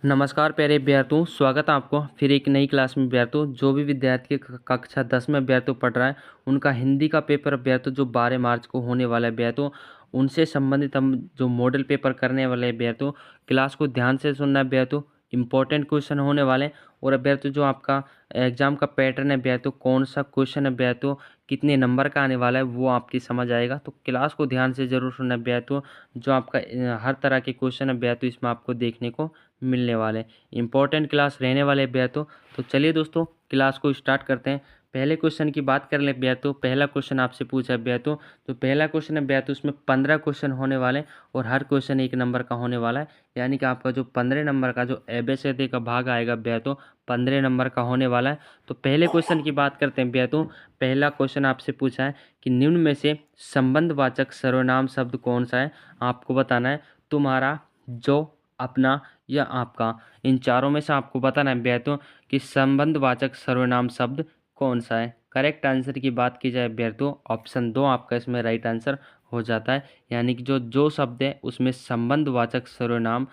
नमस्कार प्यारे विद्यार्थियों, स्वागत है आपको फिर एक नई क्लास में। विद्यार्थियों, जो भी विद्यार्थी कक्षा 10 में विद्यार्थियों पढ़ रहा है, उनका हिंदी का पेपर विद्यार्थियों जो 12 मार्च को होने वाला है विद्यार्थियों, उनसे संबंधित हम जो मॉडल पेपर करने वाले हैं विद्यार्थियों, क्लास को ध्यान से सुनना है विद्यार्थियों। इंपॉर्टेंट क्वेश्चन होने वाले हैं और विद्यार्थियों जो आपका एग्जाम का पैटर्न है विद्यार्थियों, कौन सा क्वेश्चन है विद्यार्थियों, कितने नंबर का आने वाला है वो आपकी समझ आएगा। तो क्लास को ध्यान से जरूर सुनना है विद्यार्थियों। जो आपका हर तरह के क्वेश्चन है विद्यार्थियों इसमें आपको देखने को मिलने वाले इंपॉर्टेंट क्लास रहने वाले विद्यार्थियों। तो चलिए दोस्तों क्लास को स्टार्ट करते हैं। पहले क्वेश्चन की बात कर ले विद्यार्थियों। पहला क्वेश्चन आपसे पूछा है विद्यार्थियों, तो पहला क्वेश्चन है विद्यार्थियों, उसमें 15 क्वेश्चन होने वाले हैं और हर क्वेश्चन 1 नंबर का होने वाला है। यानी कि आपका जो 15 नंबर का जो एबीसीडी का भाग आएगा विद्यार्थियों, 15 नंबर का होने वाला है। तो पहले क्वेश्चन की बात करते हैं विद्यार्थियों। पहला क्वेश्चन आपसे पूछा है कि निम्न में से संबंधवाचक सर्वनाम शब्द कौन सा है। आपको बताना है तुम्हारा, जो, अपना या आपका। इन चारों में से आपको बताना है विद्यार्थियों कि संबंधवाचक सर्वनाम शब्द कौन सा है। करेक्ट आंसर की बात की जाए विद्यार्थियों, ऑप्शन 2 आपका इसमें राइट आंसर हो जाता है। यानी कि जो शब्द है उसमें संबंधवाचक सर्वनाम,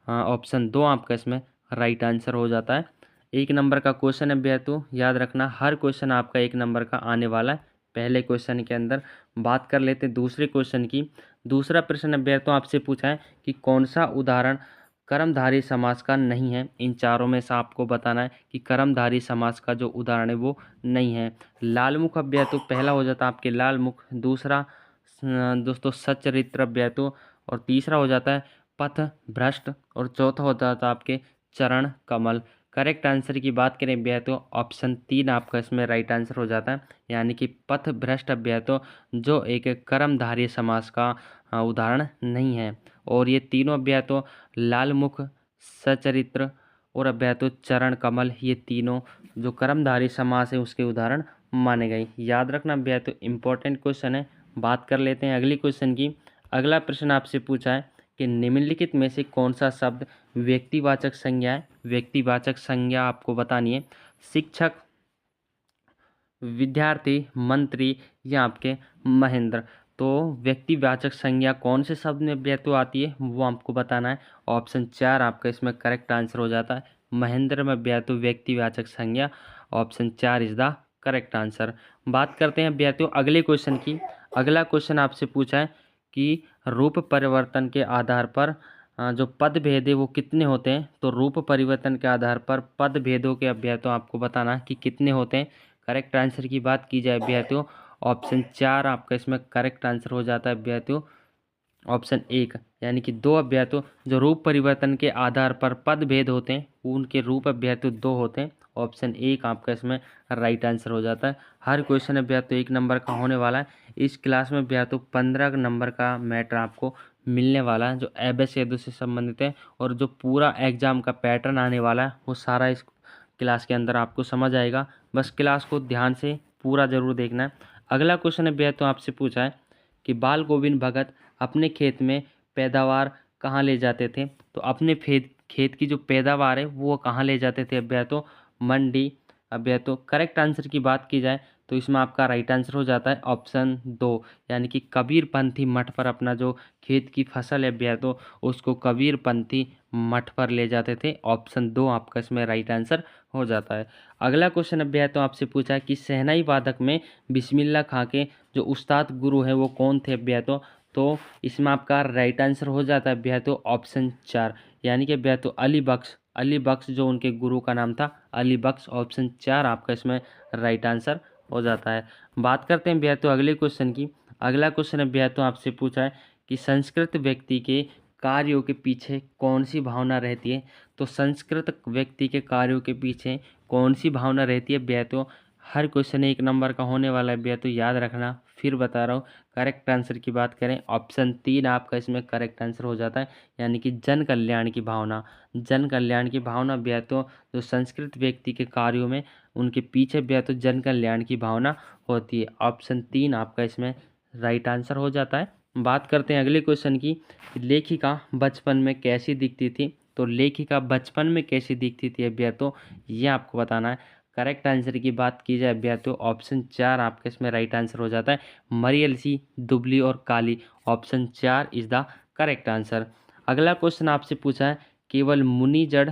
ऑप्शन 2 आपका इसमें राइट आंसर हो जाता है। 1 नंबर का क्वेश्चन है विद्यार्थियों, याद रखना हर क्वेश्चन आपका 1 नंबर का आने वाला है। पहले क्वेश्चन के अंदर बात कर लेते हैं दूसरे क्वेश्चन की। दूसरा प्रश्न है विद्यार्थियों, आपसे पूछा है कि कौन सा उदाहरण कर्मधारय समास का नहीं है। इन चारों में से आपको बताना है कि कर्मधारय समास का जो उदाहरण है वो नहीं है। लालमुख अव्यय पहला हो जाता है आपके लालमुख, दूसरा दोस्तों सच्चरित्र अव्यय, और तीसरा हो जाता है पथ भ्रष्ट, और चौथा हो जाता है आपके चरण कमल। करेक्ट आंसर की बात करें अव्यय, ऑप्शन 3 आपका इसमें राइट आंसर हो जाता है। यानी कि पथ भ्रष्ट अव्यय जो एक कर्मधारय समास का उदाहरण नहीं है। और ये तीनों अव्यय लालमुख, सचरित्र और अव्यय चरण कमल, ये तीनों जो कर्मधारय समास है उसके उदाहरण माने गए। याद रखना अव्यय इंपॉर्टेंट क्वेश्चन है। बात कर लेते हैं अगली क्वेश्चन की। अगला प्रश्न आपसे पूछा है कि निम्नलिखित में से कौन सा शब्द व्यक्तिवाचक संज्ञा है। व्यक्तिवाचक संज्ञा आपको बतानी है। शिक्षक, विद्यार्थी, मंत्री या आपके महेंद्र। तो व्यक्तिवाचक संज्ञा कौन से शब्द में व्यक्ति आती है वो आपको बताना है। ऑप्शन 4 आपका इसमें करेक्ट आंसर हो जाता है। महेंद्र में व्यक्तिवाचक संज्ञा, option 4 is the correct answer. बात करते हैं विद्यार्थियों अगले क्वेश्चन की। अगला क्वेश्चन आपसे पूछा है कि रूप परिवर्तन के आधार पर जो पद भेद है वो कितने होते हैं। तो रूप परिवर्तन के आधार पर पद भेदों के अभ्यर्थियों आपको बताना है कि कितने होते हैं। करेक्ट आंसर की बात की जाए अभ्यर्थियों, ऑप्शन 4 आपका इसमें करेक्ट आंसर हो जाता है अभ्यर्थियों। ऑप्शन 1 यानी कि 2 अभ्यर्थियों जो रूप परिवर्तन के आधार पर पद भेद होते हैं उनके रूप अभ्यर्थियों 2 होते हैं। ऑप्शन 1 आपका इसमें राइट आंसर हो जाता है। हर क्वेश्चन अभ्यर्थियों 1 नंबर का होने वाला है। इस क्लास में अभ्यर्थियों 15 नंबर का मैटर आपको मिलने वाला है जो एबीसीडी से संबंधित है, और जो पूरा एग्जाम का पैटर्न आने वाला है वो सारा इस क्लास के अंदर आपको समझ आएगा। बस क्लास को ध्यान से पूरा जरूर देखना है। अगला क्वेश्चन अभ्यर्थियों आपसे पूछा है कि बाल गोविंद भगत अपने खेत में पैदावार कहाँ ले जाते थे। तो अपने खेत की जो पैदावार है वो कहाँ ले जाते थे अभ्यर्थियों, मंडी। अभ्यर्थियों करेक्ट आंसर की बात की जाए तो इसमें आपका राइट आंसर हो जाता है ऑप्शन 2, यानी कि कबीरपंथी मठ पर अपना जो खेत की फसल है अभ्यर्थियों उसको कबीरपंथी मठ पर ले जाते थे। ऑप्शन 2 आपका इसमें राइट आंसर हो जाता है। अगला क्वेश्चन अभ्यर्थियों आपसे पूछा है कि शहनाई वादक में बिस्मिल्लाह खां के जो उस्ताद गुरु हैं वो कौन थे अभ्यर्थियों। तो इसमें आपका राइट आंसर हो जाता है अभ्यर्थियों ऑप्शन 4, यानी कि अभ्यर्थियों अली बख्श। अली बख्श जो उनके गुरु का नाम था अली बख्श, ऑप्शन 4 आपका इसमें राइट आंसर हो जाता है। बात करते हैं अभ्यर्थियों अगले क्वेश्चन की। अगला क्वेश्चन अभ्यर्थियों आपसे पूछा है कि संस्कृत व्यक्ति के कार्यों के पीछे कौन सी भावना रहती है। तो संस्कृत व्यक्ति के कार्यों के पीछे कौन सी भावना रहती है अभ्यर्थियों, हर क्वेश्चन 1 नंबर का होने वाला है अभ्यर्थियों, याद रखना। फिर बता रहा हूँ करेक्ट आंसर की बात करें ऑप्शन 3 आपका इसमें करेक्ट आंसर हो जाता है, यानी कि जन कल्याण की भावना। जन कल्याण की भावना अभ्यर्थियों जो संस्कृत व्यक्ति के कार्यों में उनके पीछे अभ्यर्थियों जन कल्याण की भावना होती है। ऑप्शन 3 आपका इसमें राइट आंसर हो जाता है। बात करते हैं अगले क्वेश्चन की। लेखिका बचपन में कैसी दिखती थी। तो लेखिका बचपन में कैसी दिखती थी अभ्यर्थियों ये आपको बताना है। करेक्ट आंसर की बात की जाए अभ्यर्थियों ऑप्शन 4 आपका इसमें राइट आंसर हो जाता है, मरियल सी, दुबली और काली। Option 4 is the correct answer. अगला क्वेश्चन आपसे पूछा है केवल मुनि जड़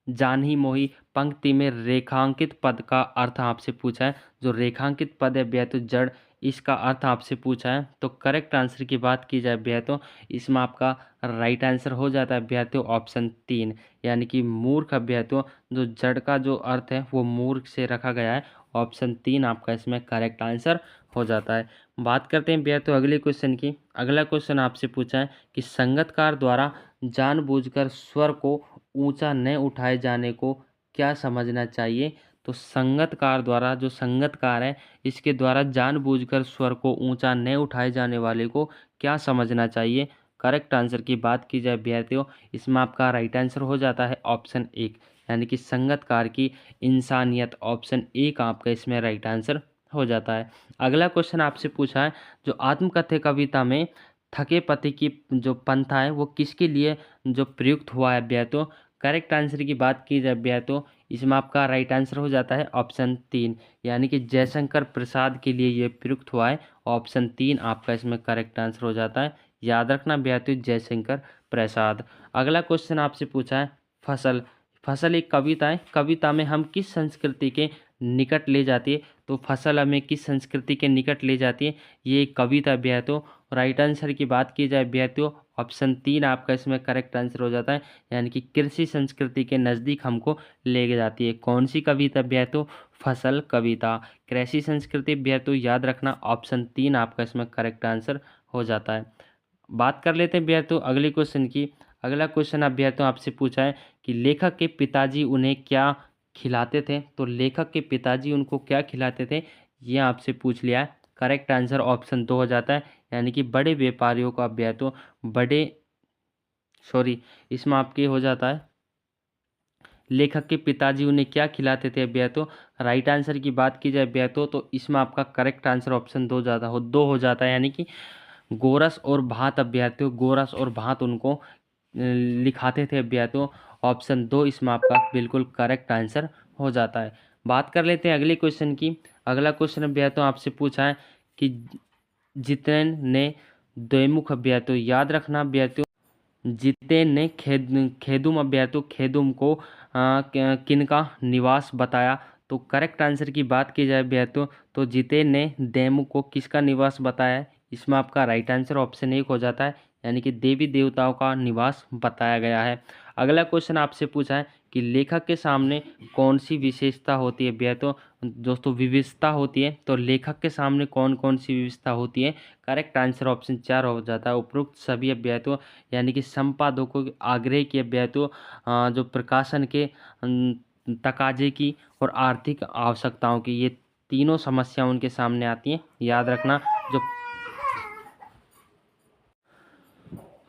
जानी मोही पंक्ति में रेखांकित पद का अर्थ आपसे पूछा है। जो रेखांकित पद है भैया तो जड़, इसका अर्थ आपसे पूछा है। तो करेक्ट आंसर की बात की जाए भैया तो इसमें आपका राइट आंसर हो जाता है भैया तो ऑप्शन 3, यानी कि मूर्ख भैया तो जो जड़ का जो अर्थ है वो मूर्ख से रखा गया है। ऑप्शन 3 आपका इसमें करेक्ट आंसर हो जाता है। बात करते हैं भैया तो अगले क्वेश्चन की। अगला क्वेश्चन आपसे पूछा है कि संगीतकार द्वारा जानबूझकर स्वर को ऊंचा न उठाए जाने को क्या समझना चाहिए। तो संगीतकार द्वारा, जो संगीतकार है इसके द्वारा जानबूझकर स्वर को ऊंचा न उठाए जाने वाले को क्या समझना चाहिए। करेक्ट आंसर की बात की जाए विद्यार्थियों, इसमें आपका राइट आंसर हो जाता है ऑप्शन 1, यानी कि संगीतकार की इंसानियत। ऑप्शन 1 आपका इसमें राइट आंसर हो जाता है। अगला क्वेश्चन आपसे पूछा है जो आत्मकथ्य कविता में थके पति की जो पंथा है वो किसके लिए जो प्रयुक्त हुआ है भैया। तो करेक्ट आंसर की बात की जाए भैया तो इसमें आपका राइट आंसर हो जाता है ऑप्शन 3, यानी कि जयशंकर प्रसाद के लिए ये प्रयुक्त हुआ है। ऑप्शन 3 आपका इसमें करेक्ट आंसर हो जाता है। याद रखना भैया तो जयशंकर प्रसाद। अगला क्वेश्चन आपसे पूछा है फसल। फसल एक कविता है, कविता में हम किस संस्कृति के निकट ले जाती है। तो फसल हमें किस संस्कृति के निकट ले जाती है, ये एक कविता भैया तो राइट आंसर की बात की जाए विद्यार्थियों ऑप्शन 3 आपका इसमें करेक्ट आंसर हो जाता है, यानी कि कृषि संस्कृति के नज़दीक हमको ले जाती है। कौन सी कविता विद्यार्थियों, फसल कविता। कृषि संस्कृति विद्यार्थियों याद रखना ऑप्शन 3 आपका इसमें करेक्ट आंसर हो जाता है। बात कर लेते हैं विद्यार्थियों अगले क्वेश्चन की। अगला क्वेश्चन अब विद्यार्थियों आपसे पूछा है कि लेखक के पिताजी उन्हें क्या खिलाते थे। तो लेखक के पिताजी उनको क्या खिलाते थे, ये आपसे पूछ लिया है। करेक्ट आंसर ऑप्शन 2 हो जाता है, यानी कि बड़े व्यापारियों का विद्यार्थियों बड़े सॉरी इसमें आपके हो जाता है लेखक के पिताजी उन्हें क्या खिलाते थे विद्यार्थियों। राइट आंसर की बात की जाए विद्यार्थियों तो इसमें आपका करेक्ट आंसर ऑप्शन 2 हो जाता है, यानी कि गोरस और भात। अभ्यर्थियों गोरस और भात उनको लिखाते थे अभ्यर्थियों। ऑप्शन 2 इसमें आपका बिल्कुल करेक्ट आंसर हो जाता है। बात कर लेते हैं अगले क्वेश्चन की। अगला क्वेश्चन अभ्यर्थियों आपसे पूछा है कि जितेन ने द्विमुख अभ्यर्थियों याद रखना अभ्यर्थियों, जितेन ने खेदुम अभ्यर्थियों खेदुम को किनका निवास बताया। तो करेक्ट आंसर की बात की जाए अभ्यर्थियों तो जितेन ने देमु को किसका निवास बताया है। इसमें आपका राइट आंसर ऑप्शन 1 हो जाता है, यानी कि देवी देवताओं का निवास बताया गया है। अगला क्वेश्चन आपसे पूछा है कि लेखक के सामने कौन सी विशेषता होती है भैया। तो दोस्तों विविधता होती है, तो लेखक के सामने कौन कौन सी विविधता होती है। करेक्ट आंसर ऑप्शन 4 हो जाता है उपरोक्त सभी अभ्यर्थियों, यानी कि संपादकों के आग्रह की अभ्यर्थियों जो प्रकाशन के तकाजे की और आर्थिक आवश्यकताओं की, ये तीनों समस्या उनके सामने आती हैं। याद रखना जो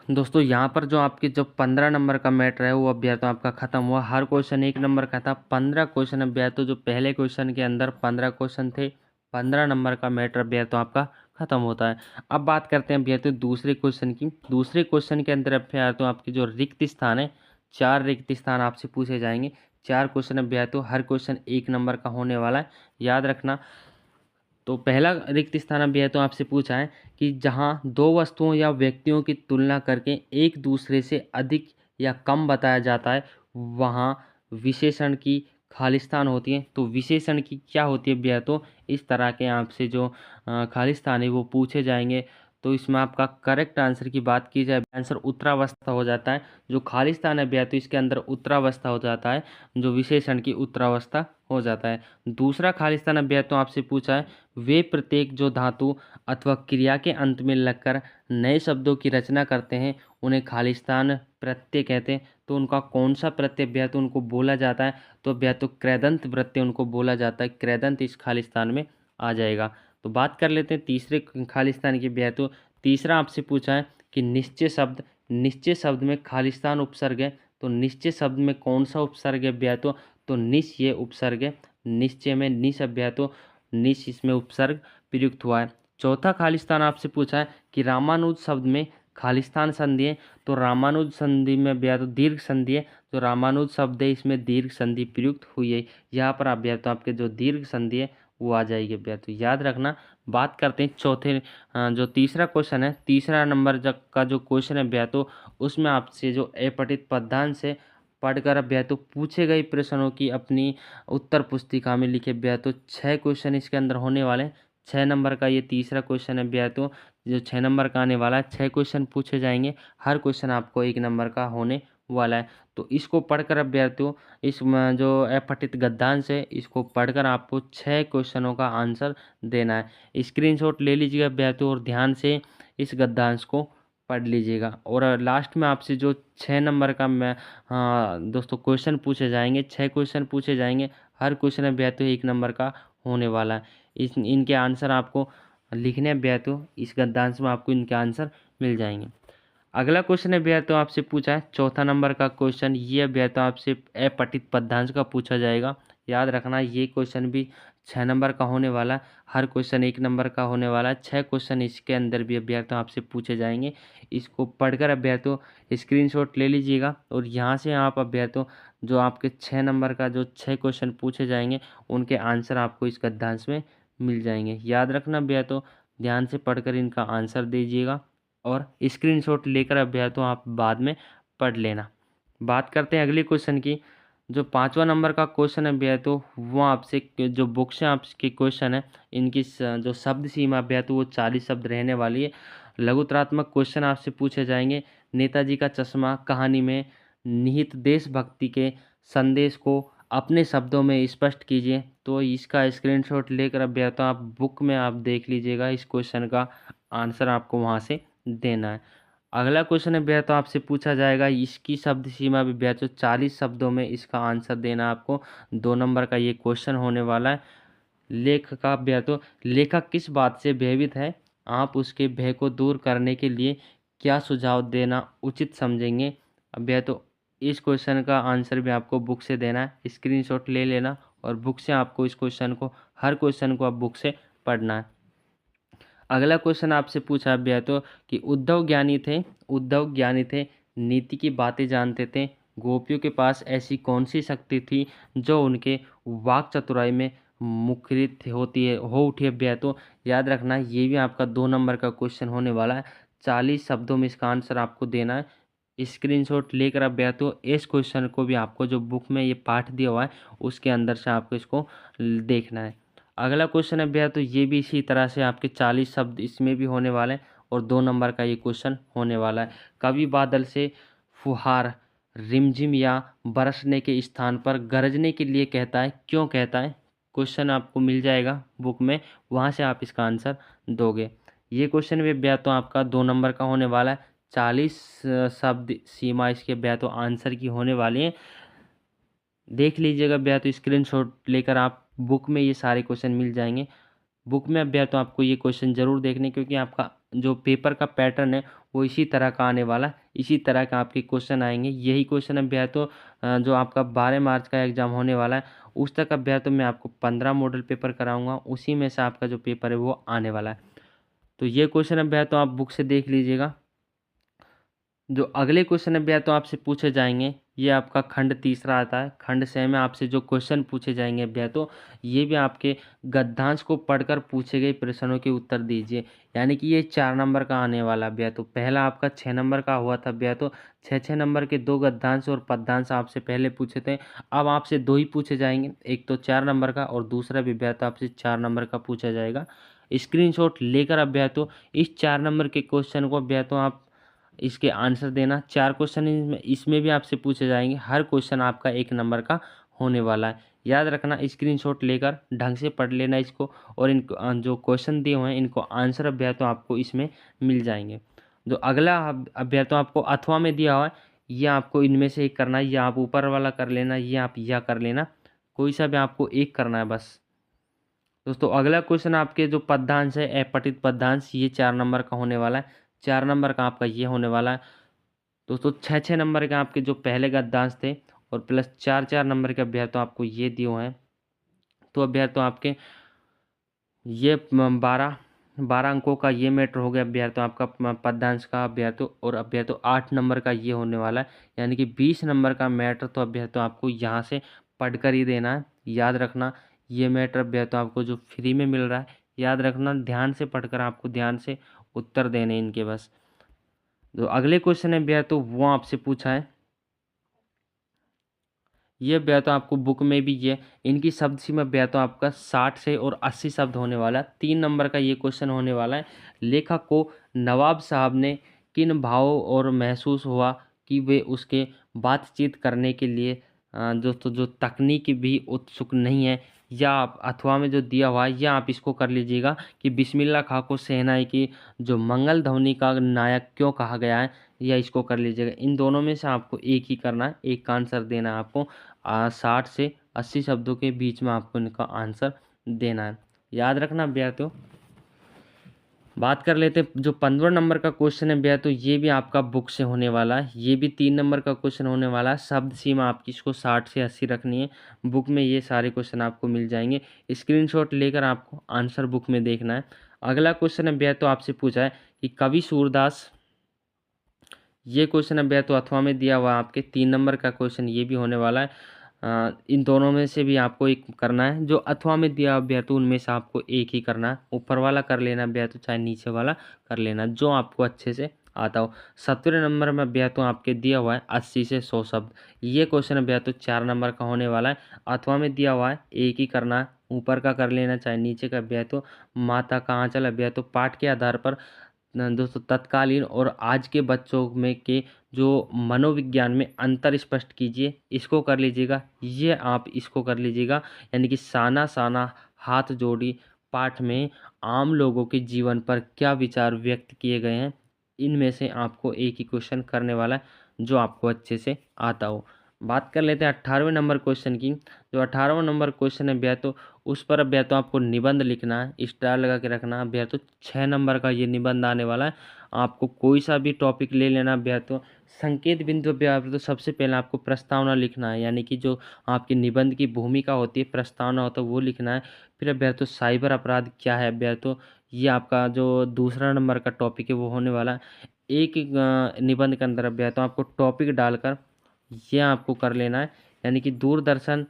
दोस्तों यहाँ पर जो आपके जो 15 नंबर का मैटर है वो अभ्यर्थियों आपका खत्म हुआ। हर क्वेश्चन 1 नंबर का था, 15 क्वेश्चन अभ्यर्थियों जो पहले क्वेश्चन के अंदर 15 क्वेश्चन थे, 15 नंबर का मैटर अभ्यर्थियों आपका खत्म होता है। अब बात करते हैं अभ्यर्थियों दूसरे क्वेश्चन की। दूसरे क्वेश्चन के अंदर अभ्यर्थियों आपके जो रिक्त स्थान है, 4 रिक्त स्थान आपसे पूछे जाएंगे। 4 क्वेश्चन अभ्यर्थियों, हर क्वेश्चन 1 नंबर का होने वाला है, याद रखना। तो पहला रिक्त स्थान अभी तो आपसे पूछा है कि जहां दो वस्तुओं या व्यक्तियों की तुलना करके एक दूसरे से अधिक या कम बताया जाता है वहां विशेषण की खालिस्तान होती है। तो विशेषण की क्या होती है भैया, तो इस तरह के आपसे जो खालिस्तान है वो पूछे जाएंगे। तो इसमें आपका करेक्ट आंसर की बात की जाए आंसर उत्तरावस्था हो जाता है। जो खालिस्तान है भैया तो इसके अंदर उत्तरावस्था हो जाता है, जो विशेषण की उत्तरावस्था हो जाता है। दूसरा खालिस्तान अभ्यास तो आपसे पूछा है वे प्रत्येक जो धातु अथवा क्रिया के अंत में लगकर नए शब्दों की रचना करते हैं उन्हें खालिस्तान प्रत्यय कहते हैं। तो उनका कौन सा प्रत्यय अभ्यास तो उनको बोला जाता है, तो अभ्यास तो कृदंत प्रत्यय उनको बोला जाता है। कृदंत इस खालिस्तान में आ जाएगा। तो बात कर लेते हैं तीसरे खालिस्तान की अभ्यास। तो तीसरा आपसे पूछा है कि निश्चय शब्द, निश्चय शब्द में खालिस्तान उपसर्ग है। तो निश्चय शब्द में कौन सा उपसर्ग है अभ्यास, तो निश ये उपसर्ग है। निश्चय में निश अभ्यास तो निश इसमें उपसर्ग प्रयुक्त हुआ है। चौथा खालिस्तान आपसे पूछा है कि रामानुज शब्द में खालिस्तान संधि है। तो रामानुज संधि में अभ्यास तो दीर्घ संधि है। जो रामानुज शब्द है इसमें दीर्घ संधि प्रयुक्त हुई है। यहाँ पर अभ्यास तो आपके जो दीर्घ संधि है वो आ जाएगी अभ्यास, तो याद रखना। बात करते हैं चौथे जो तीसरा क्वेश्चन है, तीसरा नंबर का जो क्वेश्चन है अभ्यास तो उसमें आपसे जो अपठित पदांश है पढ़कर अभ्यर्थी पूछे गए प्रश्नों की अपनी उत्तर पुस्तिका में लिखे। अभ्यर्थी 6 क्वेश्चन इसके अंदर होने वाले हैं। 6 नंबर का ये तीसरा क्वेश्चन है अभ्यर्थियों, जो 6 नंबर का आने वाला है। 6 क्वेश्चन पूछे जाएंगे, हर क्वेश्चन आपको 1 नंबर का होने वाला है। तो इसको पढ़कर अभ्यर्थियों इस जो अपठित गद्यांश है इसको पढ़कर आपको 6 क्वेश्चनों का आंसर देना है। स्क्रीनशॉट ले लीजिएगा अभ्यर्थियों और ध्यान से इस गद्यांश को पढ़ लीजिएगा। और लास्ट में आपसे जो 6 नंबर का मैं दोस्तों क्वेश्चन पूछे जाएंगे, 6 क्वेश्चन पूछे जाएंगे, हर क्वेश्चन अभ्यर्थियों 1 नंबर का होने वाला है। इनके आंसर आपको लिखने अभ्यर्थियों, इस गद्यांश में आपको इनके आंसर मिल जाएंगे। अगला क्वेश्चन अभ्यर्थियों आपसे पूछा है 4था नंबर का क्वेश्चन, ये अभ्यर्थियों आपसे अपठित पद्यांश का पूछा जाएगा। याद रखना ये क्वेश्चन भी 6 नंबर का होने वाला है, हर क्वेश्चन 1 नंबर का होने वाला है। 6 क्वेश्चन इसके अंदर भी अभ्यर्थियों आपसे पूछे जाएंगे। इसको पढ़कर अभ्यर्थियों स्क्रीनशॉट ले लीजिएगा और यहाँ से आप अभ्यर्थियों जो आपके 6 नंबर का जो 6 क्वेश्चन पूछे जाएंगे उनके आंसर आपको इस गद्यांश में मिल जाएंगे। याद रखना अभ्यर्थियों, ध्यान से पढ़कर इनका आंसर दीजिएगा और स्क्रीनशॉट लेकर अभ्यर्थियों आप बाद में पढ़ लेना। बात करते हैं अगले क्वेश्चन की। जो 5वां नंबर का क्वेश्चन है अभ्यर्थियों वो आपसे जो बुक से आपके क्वेश्चन है इनकी जो शब्द सीमा अभ्यर्थियों वो 40 शब्द रहने वाली है। लघुतरात्मक क्वेश्चन आपसे पूछे जाएंगे। नेताजी का चश्मा कहानी में निहित देशभक्ति के संदेश को अपने शब्दों में स्पष्ट कीजिए। तो इसका स्क्रीनशॉट लेकर अभ्यर्थियों आप बुक में आप देख लीजिएगा, इस क्वेश्चन का आंसर आपको वहाँ से देना है। अगला क्वेश्चन अभ्यर्थियों आपसे पूछा जाएगा, इसकी शब्द सीमा अभ्यर्थियों 40 शब्दों में इसका आंसर देना आपको 2 नंबर का ये क्वेश्चन होने वाला है। लेखक का अभ्यर्थियों, लेखक किस बात से भयभीत है, आप उसके भय को दूर करने के लिए क्या सुझाव देना उचित समझेंगे। अभ्यर्थियों इस क्वेश्चन का आंसर भी आपको बुक से देना है। स्क्रीनशॉट ले लेना और बुक से आपको इस क्वेश्चन को, हर क्वेश्चन को आप बुक से पढ़ना है। अगला क्वेश्चन आपसे पूछा अभ्यर्थियों कि उद्धव ज्ञानी थे, नीति की बातें जानते थे, गोपियों के पास ऐसी कौन सी शक्ति थी जो उनके वाक चतुराई में मुखरित होती है हो उठी अभ्यर्थियों। याद रखना ये भी आपका 2 नंबर का क्वेश्चन होने वाला है। 40 शब्दों में इसका आंसर आपको देना है। स्क्रीनशॉट लेकर अभ्यर्थियों इस क्वेश्चन को भी आपको जो बुक में ये पाठ दिया हुआ है उसके अंदर से आपको इसको देखना है। अगला क्वेश्चन है भैया, तो ये भी इसी तरह से आपके 40 शब्द इसमें भी होने वाले हैं और 2 नंबर का ये क्वेश्चन होने वाला है। कवि बादल से फुहार रिमझिम या बरसने के स्थान पर गरजने के लिए कहता है, क्यों कहता है। क्वेश्चन आपको मिल जाएगा बुक में, वहाँ से आप इसका आंसर दोगे। ये क्वेश्चन भी भैया तो आपका 2 नंबर का होने वाला है। 40 शब्द सीमा इसके भैया तो आंसर की होने वाली है। देख लीजिएगा भैया तो स्क्रीनशॉट लेकर आप बुक में ये सारे क्वेश्चन मिल जाएंगे। बुक में भैया तो आपको ये क्वेश्चन जरूर देखने, क्योंकि आपका जो पेपर का पैटर्न है वो इसी तरह का आने वाला, इसी तरह का आपके क्वेश्चन आएंगे। यही क्वेश्चन है भैया तो जो आपका 12 मार्च का एग्जाम होने वाला है उस तक भैया तो मैं आपको 15 मॉडल पेपर कराऊंगा, उसी में से आपका जो पेपर है वो आने वाला है। तो ये क्वेश्चन है भैया तो आप बुक से देख लीजिएगा। जो अगले क्वेश्चन है भैया तो आपसे पूछे जाएंगे, ये आपका खंड तीसरा आता है। खंड 6 में आपसे जो क्वेश्चन पूछे जाएंगे भैया तो ये भी आपके गद्यांश को पढ़कर पूछे गए प्रश्नों के उत्तर दीजिए। यानी कि ये 4 नंबर का आने वाला भैया तो पहला आपका 6 नंबर का हुआ था भैया तो 6 नंबर के 2 गद्यांश और पद्यांश आपसे पहले पूछे थे। अब आपसे 2 ही पूछे जाएंगे, एक तो 4 नंबर का और दूसरा भी भैया तो आपसे 4 नंबर का पूछा जाएगा। स्क्रीनशॉट लेकर अब भैया तो इस 4 नंबर के क्वेश्चन को भैया तो आप इसके आंसर देना। 4 क्वेश्चन इसमें भी आपसे पूछे जाएंगे, हर क्वेश्चन आपका 1 नंबर का होने वाला है। याद रखना स्क्रीनशॉट लेकर ढंग से पढ़ लेना इसको, और इनको जो क्वेश्चन दिए हुए हैं इनको आंसर अभ्याय तो आपको इसमें मिल जाएंगे। जो अगला अभ्याय तो आपको अथवा में दिया हुआ है, यह आपको इनमें से एक करना है, या आप ऊपर वाला कर लेना, या आप यह कर लेना, कोई सा भी आपको एक करना है बस। दोस्तों अगला क्वेश्चन आपके जो पद्यांश है अपठित पद्यांश, ये 4 नंबर का होने वाला है। 4 नंबर का आपका ये होने वाला है। दोस्तों 6 नंबर के आपके जो पहले गद्यांश थे और प्लस 4 नंबर के अभ्यर्थ तो आपको ये दिए हुए हैं। तो अभ्यर्थ तो आपके ये 12 अंकों का ये मैटर हो गया अभ्यर्थ तो आपका पद्यांश का अभ्यर्थ, और अभ्यर्थ तो 8 नंबर का ये होने वाला है। यानी कि 20 नंबर का मैटर तो अभ्यर्थ तो आपको यहाँ से पढ़कर ही देना है। याद रखना ये मैटर अभ्यर्थ तो आपको जो फ्री में मिल रहा है, याद रखना ध्यान से पढ़कर आपको ध्यान से उत्तर देने इनके बस। तो अगले क्वेश्चन है भैया तो वो आपसे पूछा है ये ब्याह तो आपको बुक में भी ये इनकी शब्द सीमा ब्याह तो आपका 60 से और 80 शब्द होने वाला है। 3 नंबर का ये क्वेश्चन होने वाला है। लेखक को नवाब साहब ने किन भावों और महसूस हुआ कि वे उसके बातचीत करने के लिए दोस्तों जो तकनीक भी उत्सुक नहीं है, या आप अथवा में जो दिया हुआ है, या आप इसको कर लीजिएगा कि बिस्मिल्लाह खां को शहनाई की जो मंगल ध्वनि का नायक क्यों कहा गया है, या इसको कर लीजिएगा। इन दोनों में से आपको एक ही करना है, एक का आंसर देना है आपको। 60 से 80 शब्दों के बीच में आपको इनका आंसर देना है, याद रखना अभ्यर्थियों। बात कर लेते हैं जो 15 नंबर का क्वेश्चन है भैया, तो ये भी आपका बुक से होने वाला है। ये भी 3 नंबर का क्वेश्चन होने वाला है। शब्द सीमा आपकी इसको 60 से 80 रखनी है। बुक में ये सारे क्वेश्चन आपको मिल जाएंगे। स्क्रीनशॉट लेकर आपको आंसर बुक में देखना है। अगला क्वेश्चन है भैया, तो आपसे पूछा है कि कवि सूरदास, ये क्वेश्चन है भैया तो अथवा में दिया हुआ है आपके। 3 नंबर का क्वेश्चन ये भी होने वाला है। इन दोनों में से भी आपको एक करना है। जो अथवा में दिया भैया तो उनमें से आपको एक ही करना है। ऊपर वाला कर लेना भैया तो चाहे नीचे वाला कर लेना, जो आपको अच्छे से आता हो। 17 नंबर में भैया तो आपके दिया हुआ है 80 से 100 शब्द। ये क्वेश्चन भैया तो 4 नंबर का होने वाला है। अथवा में दिया हुआ है एक ही करना है, ऊपर का कर लेना चाहे नीचे का भैया तो। माता का आंचल भैया तो पाठ के आधार पर दोस्तों तत्कालीन और आज के बच्चों में के जो मनोविज्ञान में अंतर स्पष्ट कीजिए, इसको कर लीजिएगा। ये आप इसको कर लीजिएगा, यानी कि साना साना हाथ जोड़ी पाठ में आम लोगों के जीवन पर क्या विचार व्यक्त किए गए हैं, इनमें से आपको एक ही क्वेश्चन करने वाला है जो आपको अच्छे से आता हो। बात कर लेते हैं 18वें नंबर क्वेश्चन की। जो 18वां नंबर क्वेश्चन है भैया तो उस पर भैया तो आपको निबंध लिखना है, स्टार लगा के रखना है भैया तो। 6 नंबर का ये निबंध आने वाला है। आपको कोई सा भी टॉपिक ले लेना भैया तो। संकेत बिंदु भैया तो सबसे पहले आपको प्रस्तावना लिखना है, यानी कि जो आपकी निबंध की भूमिका होती है, प्रस्तावना होता है, वो लिखना है। फिर भैया तो साइबर अपराध क्या है भैया तो ये आपका जो दूसरा नंबर का टॉपिक है वो होने वाला है। एक एक निबंध के अंदर भैया तो आपको टॉपिक डालकर ये आपको कर लेना है, यानी कि दूरदर्शन,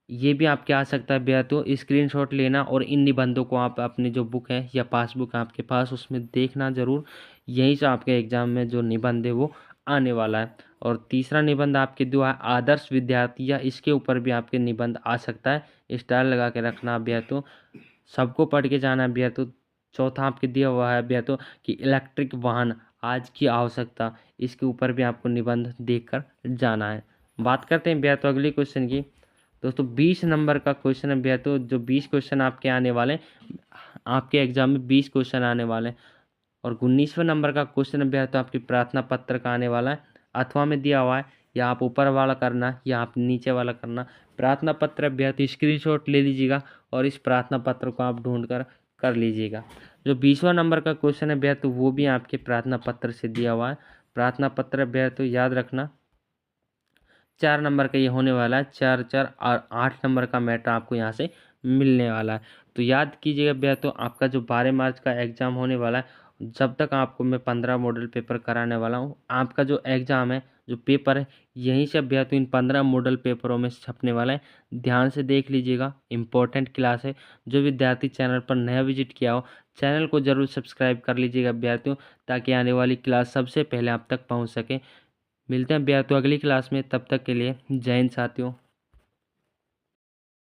ये भी आपके आ सकता है भैया तो। स्क्रीनशॉट लेना और इन निबंधों को आप अपनी जो बुक है या पासबुक है आपके पास उसमें देखना ज़रूर। यहीं से आपके एग्जाम में जो निबंध है वो आने वाला है। और तीसरा निबंध आपके जो है आदर्श विद्यार्थी, या इसके ऊपर भी आपके निबंध आ सकता है। स्टार लगा के रखना भैया तो, सबको पढ़ के जाना भैया तो। चौथा आपके दिया हुआ है भैया तो कि इलेक्ट्रिक वाहन आज की आवश्यकता, इसके ऊपर भी आपको निबंध देखकर जाना है। बात करते हैं भैया तो अगली क्वेश्चन की। दोस्तों 20 नंबर का क्वेश्चन है भैया तो। जो 20 क्वेश्चन आपके आने वाले हैं, आपके एग्जाम में 20 क्वेश्चन आने वाले हैं। और 19वें नंबर का क्वेश्चन है भैया तो आपकी प्रार्थना पत्र का आने वाला है। अथवा में दिया हुआ है, या आप ऊपर वाला करना या आप नीचे वाला करना। प्रार्थना पत्र भैया तो स्क्रीनशॉट ले लीजिएगा और इस प्रार्थना पत्र को आप ढूंढ कर लीजिएगा। जो 20वां नंबर का क्वेश्चन है भैया तो वो भी आपके प्रार्थना पत्र से दिया हुआ है। प्रार्थना पत्र भैया तो याद रखना 4 नंबर का ये होने वाला है। 4 4 और 8 नंबर का मैटर आपको यहाँ से मिलने वाला है। तो याद कीजिएगा भैया तो आपका जो 12 मार्च का एग्ज़ाम होने वाला है, जब तक आपको मैं 15 मॉडल पेपर कराने वाला हूँ, आपका जो एग्ज़ाम है, जो पेपर है, यहीं से भैया तो इन 15 मॉडल पेपरों में छपने वाला है। ध्यान से देख लीजिएगा, इम्पोर्टेंट क्लास है। जो विद्यार्थी चैनल पर नया विजिट किया हो, चैनल को ज़रूर सब्सक्राइब कर लीजिएगा विद्यार्थियों, ताकि आने वाली क्लास सबसे पहले आप तक पहुँच सके। मिलते हैं भैया तो अगली क्लास में, तब तक के लिए जय हिंद साथियों।